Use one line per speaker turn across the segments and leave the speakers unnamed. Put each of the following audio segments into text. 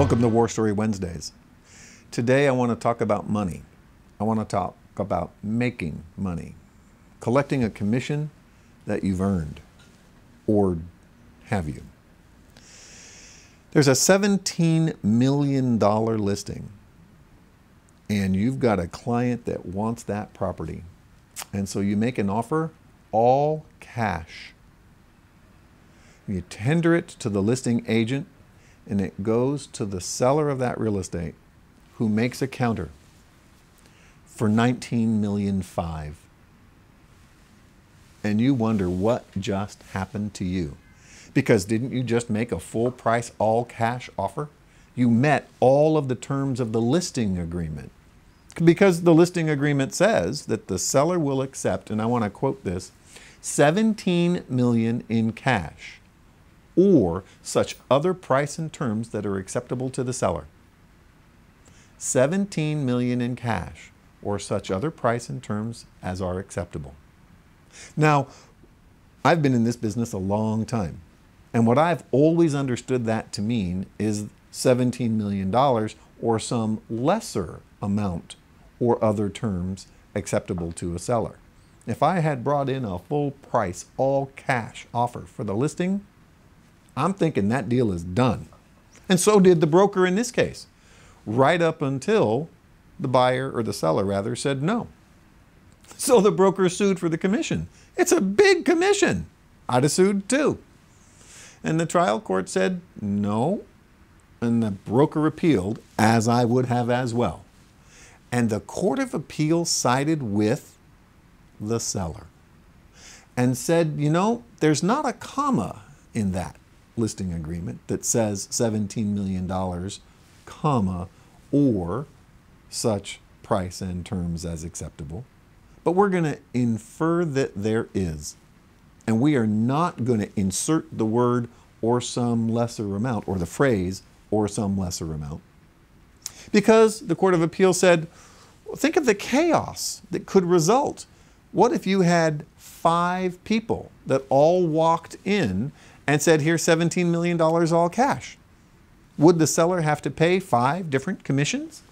Welcome to War Story Wednesdays. Today I want to talk about money. I want to talk about making money, collecting a commission that you've earned, or have you? There's a $17 million listing, and you've got a client that wants that property. And so you make an offer, all cash. You tender it to the listing agent, and it goes to the seller of that real estate, who makes a counter for $19.5 million. And you wonder what just happened to you. Because didn't you just make a full price, all cash offer? You met all of the terms of the listing agreement. Because the listing agreement says that the seller will accept, and I want to quote this, $17 million in cash, or such other price and terms that are acceptable to the seller. $17 million in cash, or such other price and terms as are acceptable. Now, I've been in this business a long time, and what I've always understood that to mean is $17 million or some lesser amount or other terms acceptable to a seller. If I had brought in a full price, all cash offer for the listing, I'm thinking that deal is done. And so did the broker in this case, right up until the buyer, or the seller rather, said no. So the broker sued for the commission. It's a big commission. I'd have sued too. And the trial court said no, and the broker appealed, as I would have as well. And the Court of Appeal sided with the seller and said, you know, there's not a comma in that listing agreement that says $17 million, comma, or such price and terms as acceptable. But we're going to infer that there is. And we are not going to insert the word or some lesser amount, or the phrase or some lesser amount. Because the Court of Appeal said, well, think of the chaos that could result. What if you had 5 people that all walked in and said, here's $17 million all cash? Would the seller have to pay 5 different commissions?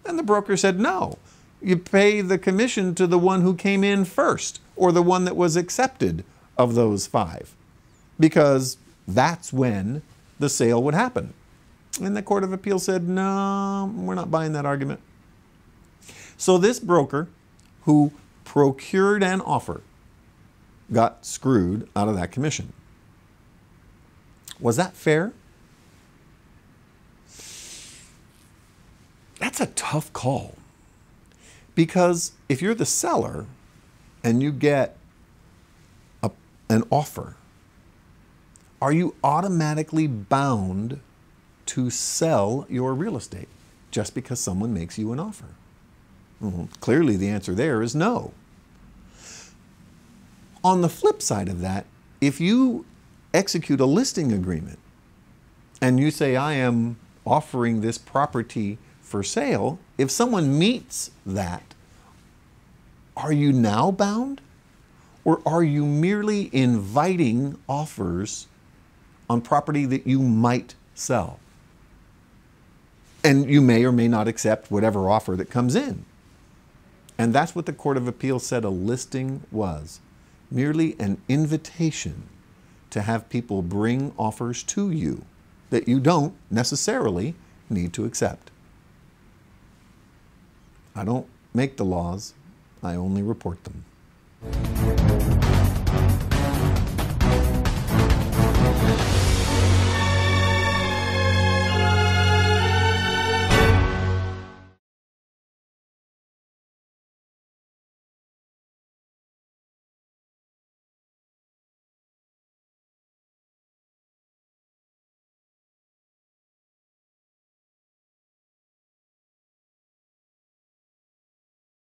And the broker said, no. You pay the commission to the one who came in first, or the one that was accepted of those 5, because that's when the sale would happen. And the Court of Appeal said, no, we're not buying that argument. So this broker who procured an offer got screwed out of that commission. Was that fair? That's a tough call. Because if you're the seller and you get an offer, are you automatically bound to sell your real estate just because someone makes you an offer? Clearly the answer there is no. On the flip side of that, if you execute a listing agreement and you say, I am offering this property for sale, if someone meets that, are you now bound? Or are you merely inviting offers on property that you might sell? And you may or may not accept whatever offer that comes in. And that's what the Court of Appeal said a listing was. Merely an invitation to have people bring offers to you that you don't necessarily need to accept. I don't make the laws, I only report them.